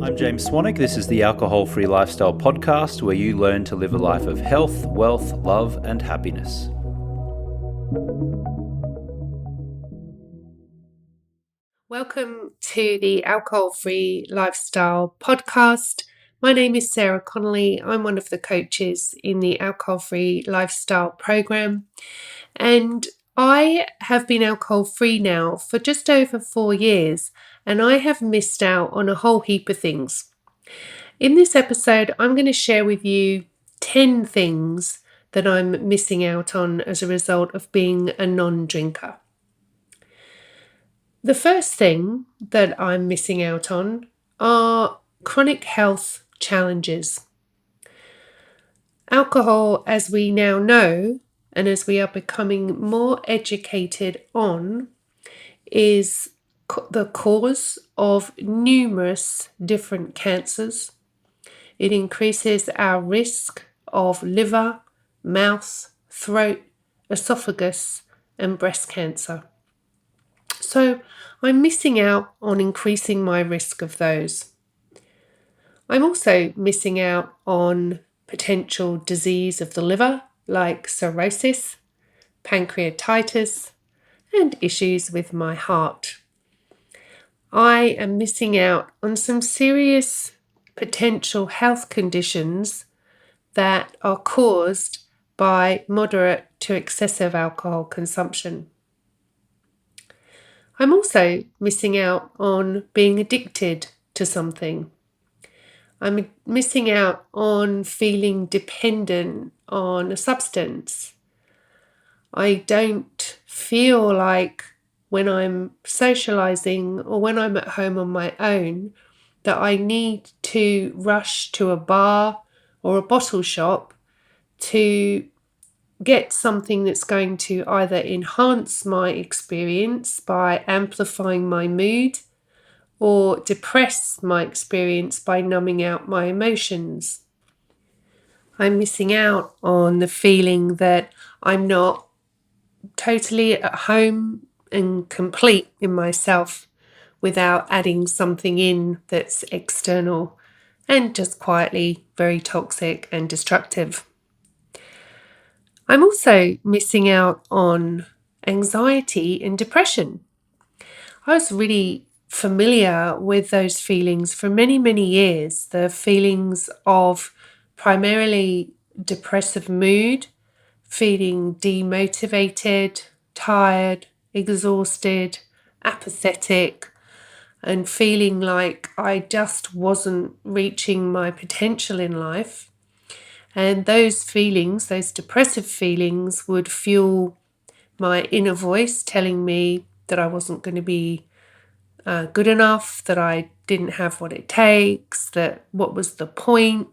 I'm James Swanwick. This is the Alcohol Free Lifestyle Podcast, where you learn to live a life of health, wealth, love, and happiness. Welcome to the Alcohol Free Lifestyle Podcast. My name is Sarah Connelly. I'm one of the coaches in the Alcohol Free Lifestyle program, and I have been alcohol free now for just over 4 years, and I have missed out on a whole heap of things. In this episode, I'm going to share with you 10 things that I'm missing out on as a result of being a non-drinker. The first thing that I'm missing out on are chronic health challenges. Alcohol, as we now know, and as we are becoming more educated on, is the cause of numerous different cancers. It increases our risk of liver, mouth, throat, esophagus, and breast cancer. So I'm missing out on increasing my risk of those. I'm also missing out on potential disease of the liver, like cirrhosis, pancreatitis, and issues with my heart. I am missing out on some serious potential health conditions that are caused by moderate to excessive alcohol consumption. I'm also missing out on being addicted to something. I'm missing out on feeling dependent on a substance. I don't feel like when I'm socializing or when I'm at home on my own that I need to rush to a bar or a bottle shop to get something that's going to either enhance my experience by amplifying my mood or depress my experience by numbing out my emotions. I'm missing out on the feeling that I'm not totally at home and complete in myself without adding something in that's external and just quietly very toxic and destructive. I'm also missing out on anxiety and depression. I was really familiar with those feelings for many, many years. The feelings of primarily depressive mood, feeling demotivated, tired, exhausted, apathetic, and feeling like I just wasn't reaching my potential in life. And those feelings, those depressive feelings, would fuel my inner voice telling me that I wasn't going to be good enough, that I didn't have what it takes, that what was the point,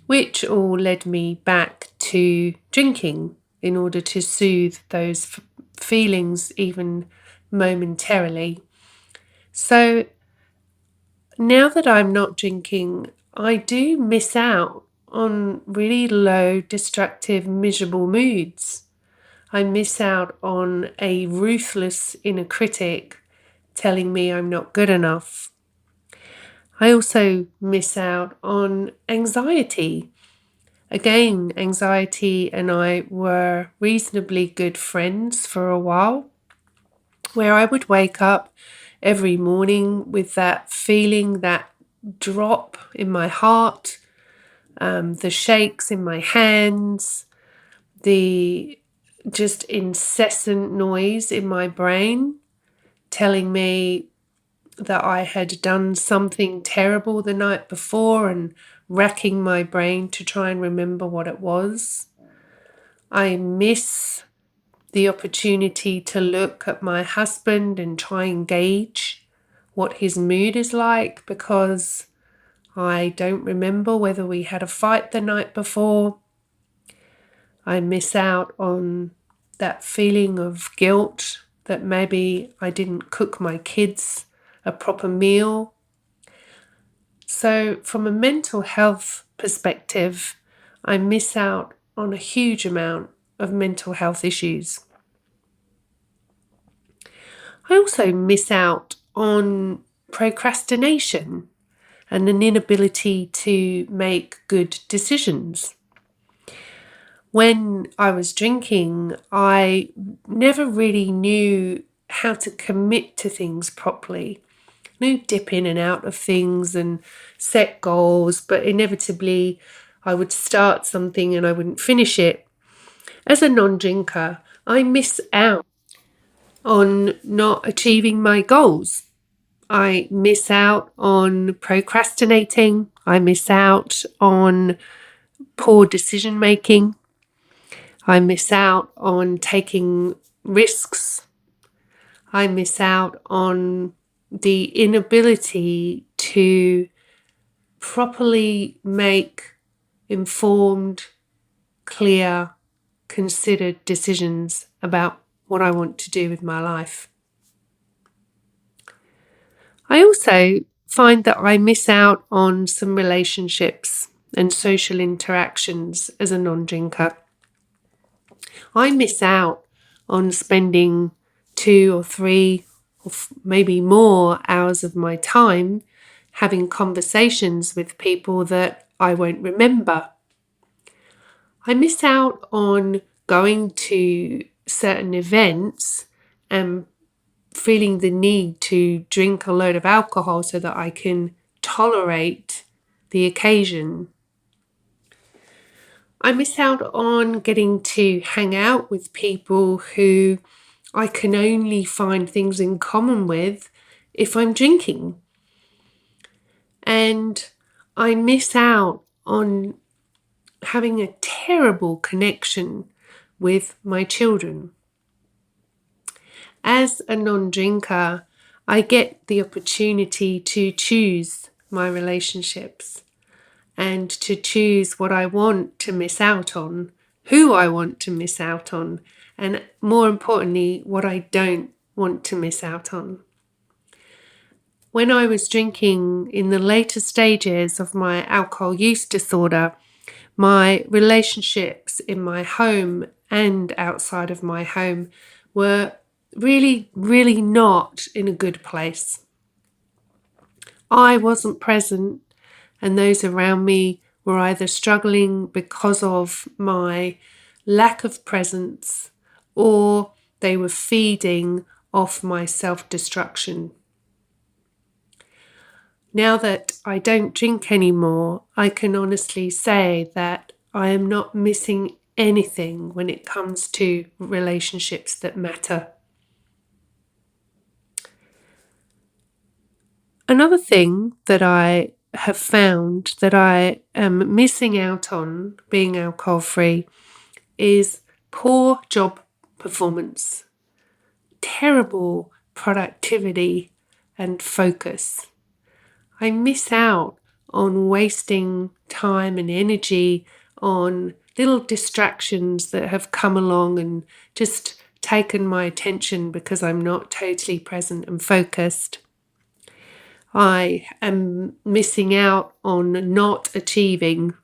which all led me back to drinking in order to soothe those feelings even momentarily. So now that I'm not drinking, I do miss out on really low, destructive, miserable moods. I miss out on a ruthless inner critic telling me I'm not good enough. I also miss out on anxiety. Again, anxiety and I were reasonably good friends for a while, where I would wake up every morning with that feeling, that drop in my heart, the shakes in my hands, the just incessant noise in my brain telling me that I had done something terrible the night before and racking my brain to try and remember what it was. I miss the opportunity to look at my husband and try and gauge what his mood is like because I don't remember whether we had a fight the night before. I miss out on that feeling of guilt that maybe I didn't cook my kids a proper meal. So from a mental health perspective, I miss out on a huge amount of mental health issues. I also miss out on procrastination. and an inability to make good decisions. When I was drinking, I never really knew how to commit to things properly. I knew dip in and out of things and set goals, but inevitably I would start something and I wouldn't finish it. As a non-drinker, I miss out on not achieving my goals. I miss out on procrastinating. I miss out on poor decision making. I miss out on taking risks. I miss out on the inability to properly make informed, clear, considered decisions about what I want to do with my life. I also find that I miss out on some relationships and social interactions as a non-drinker. I miss out on spending 2 or 3 or maybe more hours of my time having conversations with people that I won't remember. I miss out on going to certain events and feeling the need to drink a load of alcohol so that I can tolerate the occasion. I miss out on getting to hang out with people who I can only find things in common with if I'm drinking. And I miss out on having a terrible connection with my children. As a non-drinker, I get the opportunity to choose my relationships and to choose what I want to miss out on, who I want to miss out on, and more importantly, what I don't want to miss out on. When I was drinking in the later stages of my alcohol use disorder, my relationships in my home and outside of my home were really, really not in a good place. I wasn't present, and those around me were either struggling because of my lack of presence or they were feeding off my self-destruction. Now that I don't drink anymore, I can honestly say that I am not missing anything when it comes to relationships that matter. Another thing that I have found that I am missing out on being alcohol-free is poor job performance, terrible productivity and focus. I miss out on wasting time and energy on little distractions that have come along and just taken my attention because I'm not totally present and focused. I am missing out on not achieving.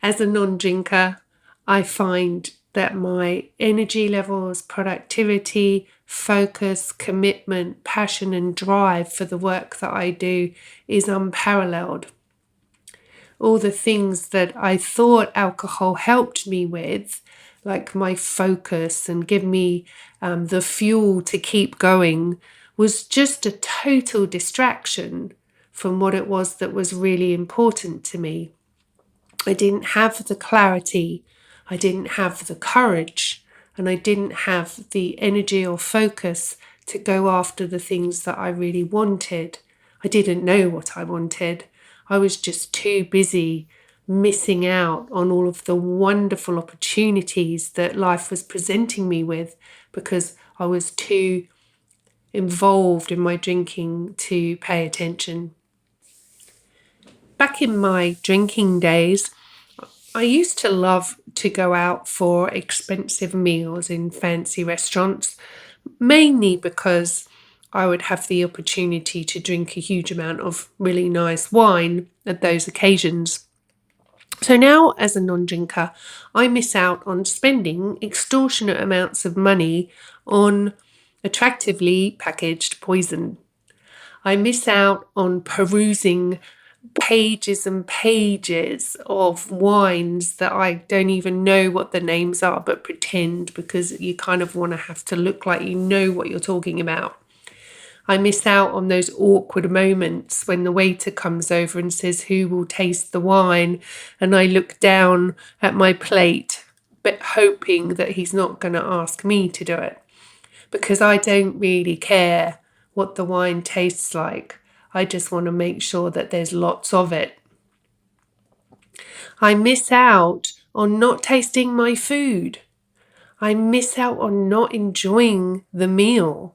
As a non-drinker, I find that my energy levels, productivity, focus, commitment, passion and drive for the work that I do is unparalleled. All the things that I thought alcohol helped me with, like my focus and give me the fuel to keep going, was just a total distraction from what it was that was really important to me. I didn't have the clarity, I didn't have the courage, and I didn't have the energy or focus to go after the things that I really wanted. I didn't know what I wanted. I was just too busy missing out on all of the wonderful opportunities that life was presenting me with because I was too involved in my drinking to pay attention. Back in my drinking days, I used to love to go out for expensive meals in fancy restaurants, mainly because I would have the opportunity to drink a huge amount of really nice wine at those occasions. So now, as a non-drinker, I miss out on spending extortionate amounts of money on attractively packaged poison. I miss out on perusing pages and pages of wines that I don't even know what the names are, but pretend, because you kind of want to have to look like you know what you're talking about. I miss out on those awkward moments when the waiter comes over and says, "Who will taste the wine?" And I look down at my plate, but hoping that he's not going to ask me to do it, because I don't really care what the wine tastes like. I just want to make sure that there's lots of it. I miss out on not tasting my food. I miss out on not enjoying the meal.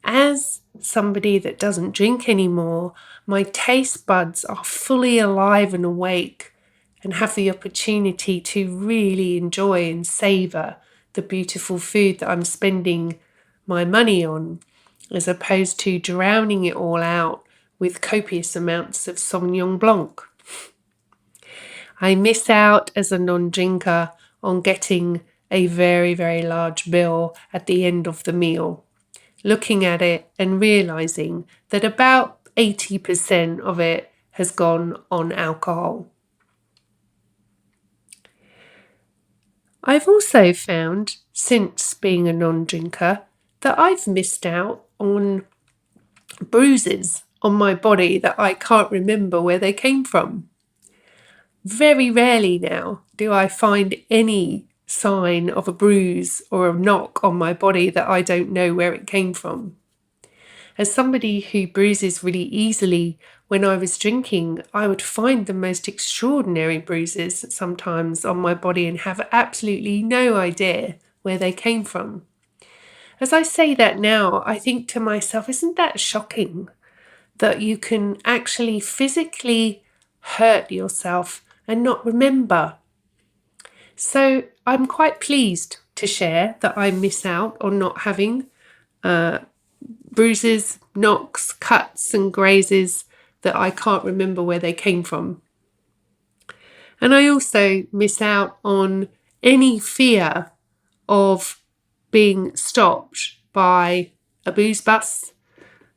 As somebody that doesn't drink anymore, my taste buds are fully alive and awake and have the opportunity to really enjoy and savour the beautiful food that I'm spending my money on, as opposed to drowning it all out with copious amounts of Sauvignon Blanc. I miss out as a non-drinker on getting a very, very large bill at the end of the meal, looking at it and realising that about 80% of it has gone on alcohol. I've also found, since being a non-drinker, that I've missed out on bruises on my body that I can't remember where they came from. Very rarely now do I find any sign of a bruise or a knock on my body that I don't know where it came from. As somebody who bruises really easily, when I was drinking, I would find the most extraordinary bruises sometimes on my body and have absolutely no idea where they came from. As I say that now, I think to myself, isn't that shocking that you can actually physically hurt yourself and not remember? So I'm quite pleased to share that I miss out on not having bruises, knocks, cuts and grazes that I can't remember where they came from. And I also miss out on any fear of being stopped by a booze bus,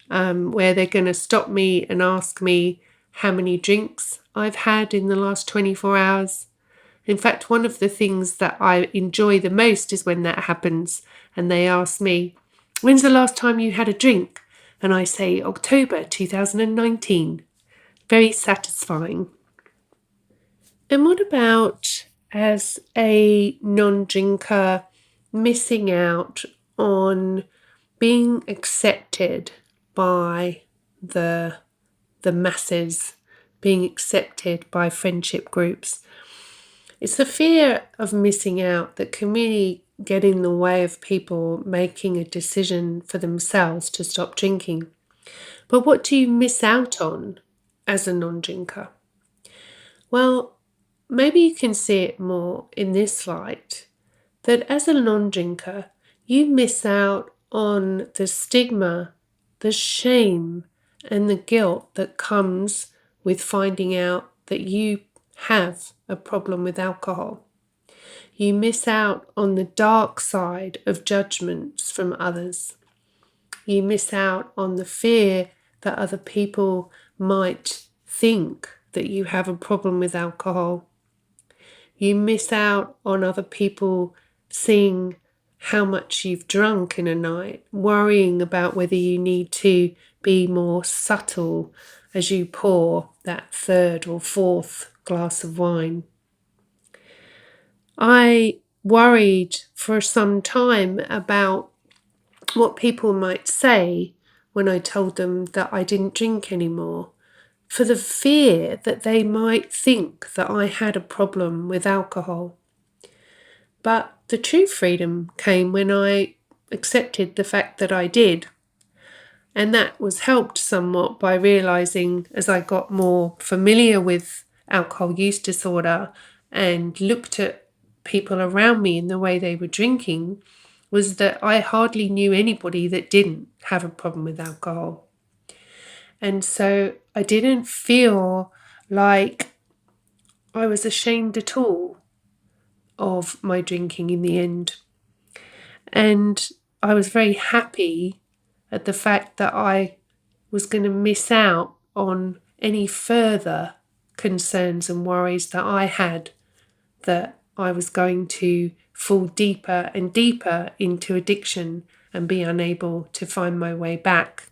where they're going to stop me and ask me how many drinks I've had in the last 24 hours. In fact, one of the things that I enjoy the most is when that happens and they ask me, "When's the last time you had a drink?" And I say, "October 2019. Very satisfying. And what about, as a non-drinker, missing out on being accepted by the masses, being accepted by friendship groups? It's the fear of missing out that can really get in the way of people making a decision for themselves to stop drinking. But what do you miss out on as a non-drinker? Well, maybe you can see it more in this light, that as a non-drinker, you miss out on the stigma, the shame, and the guilt that comes with finding out that you have a problem with alcohol. You miss out on the dark side of judgments from others. You miss out on the fear that other people might think that you have a problem with alcohol. You miss out on other people seeing how much you've drunk in a night, worrying about whether you need to be more subtle as you pour that third or fourth glass of wine. I worried for some time about what people might say when I told them that I didn't drink anymore, for the fear that they might think that I had a problem with alcohol. But the true freedom came when I accepted the fact that I did. And that was helped somewhat by realising, as I got more familiar with alcohol use disorder and looked at people around me in the way they were drinking, was that I hardly knew anybody that didn't have a problem with alcohol. And so I didn't feel like I was ashamed at all of my drinking in the end. And I was very happy at the fact that I was going to miss out on any further concerns and worries that I had, that I was going to fall deeper and deeper into addiction and be unable to find my way back.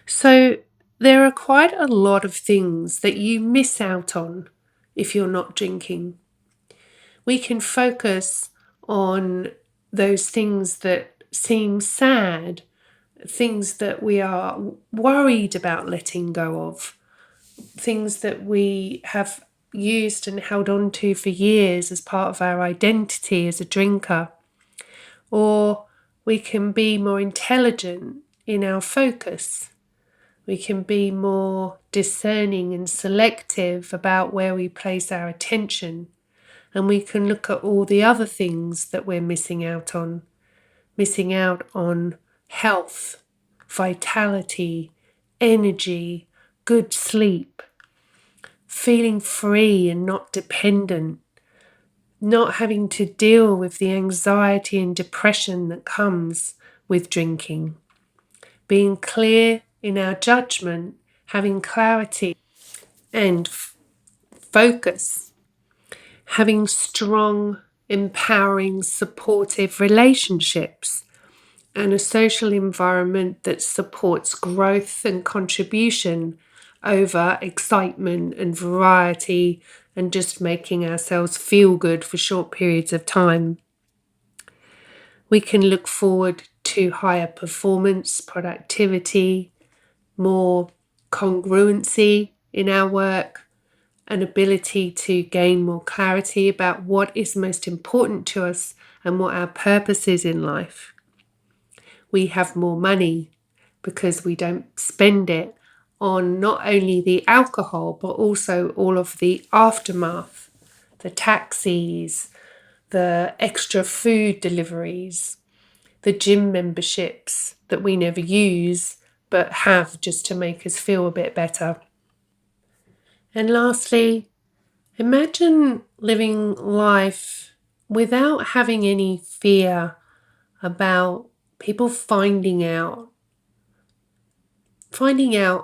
So there are quite a lot of things that you miss out on if you're not drinking. We can focus on those things that seem sad, things that we are worried about letting go of, things that we have used and held on to for years as part of our identity as a drinker. Or we can be more intelligent in our focus. We can be more discerning and selective about where we place our attention. And we can look at all the other things that we're missing out on health, vitality, energy, good sleep, feeling free and not dependent, not having to deal with the anxiety and depression that comes with drinking, being clear in our judgment, having clarity and focus, having strong, empowering, supportive relationships, and a social environment that supports growth and contribution over excitement and variety and just making ourselves feel good for short periods of time. We can look forward to higher performance, productivity, more congruency in our work, an ability to gain more clarity about what is most important to us and what our purpose is in life. We have more money because we don't spend it on not only the alcohol, but also all of the aftermath, the taxis, the extra food deliveries, the gym memberships that we never use, but have just to make us feel a bit better. And lastly, imagine living life without having any fear about people finding out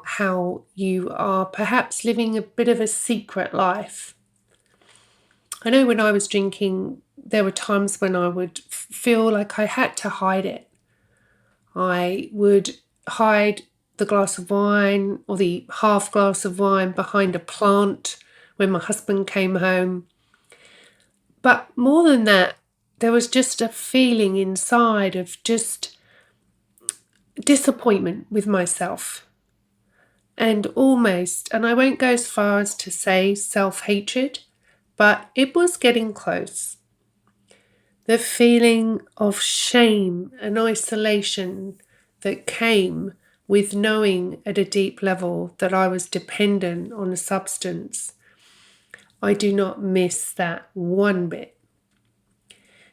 how you are perhaps living a bit of a secret life. I know when I was drinking, there were times when I would feel like I had to hide it. I would hide the glass of wine or the half glass of wine behind a plant when my husband came home. But more than that, there was just a feeling inside of just disappointment with myself. And almost, and I won't go as far as to say self-hatred, but it was getting close. The feeling of shame and isolation that came with knowing at a deep level that I was dependent on a substance. I do not miss that one bit.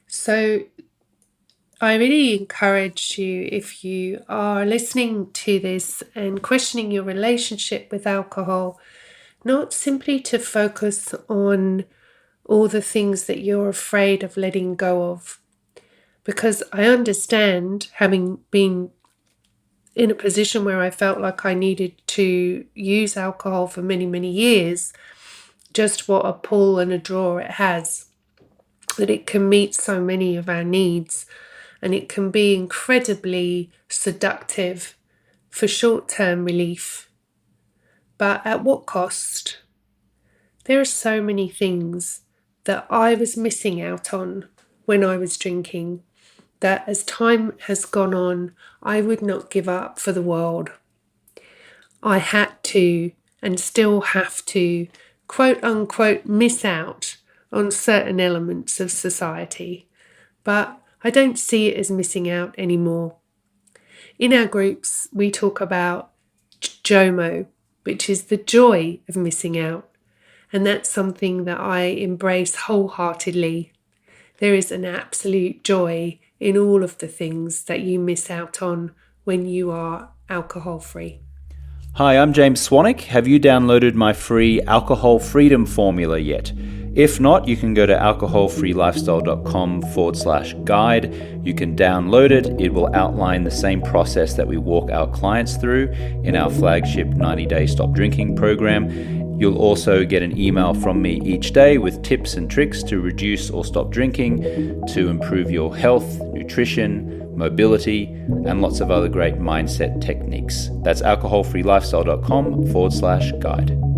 So I really encourage you, if you are listening to this and questioning your relationship with alcohol, not simply to focus on all the things that you're afraid of letting go of. Because I understand, having been in a position where I felt like I needed to use alcohol for many, many years, just what a pull and a draw it has, that it can meet so many of our needs, and it can be incredibly seductive for short-term relief. But at what cost? There are so many things that I was missing out on when I was drinking, that as time has gone on, I would not give up for the world. I had to, and still have to, quote unquote, miss out on certain elements of society. But I don't see it as missing out anymore. In our groups, we talk about JOMO, which is the joy of missing out. And that's something that I embrace wholeheartedly. There is an absolute joy in all of the things that you miss out on when you are alcohol-free. Hi, I'm James Swanwick. Have you downloaded my free Alcohol Freedom Formula yet? If not, you can go to alcoholfreelifestyle.com/guide. You can download it. It will outline the same process that we walk our clients through in our flagship 90-day Stop Drinking program. You'll also get an email from me each day with tips and tricks to reduce or stop drinking, to improve your health, nutrition, mobility, and lots of other great mindset techniques. That's alcoholfreelifestyle.com/guide.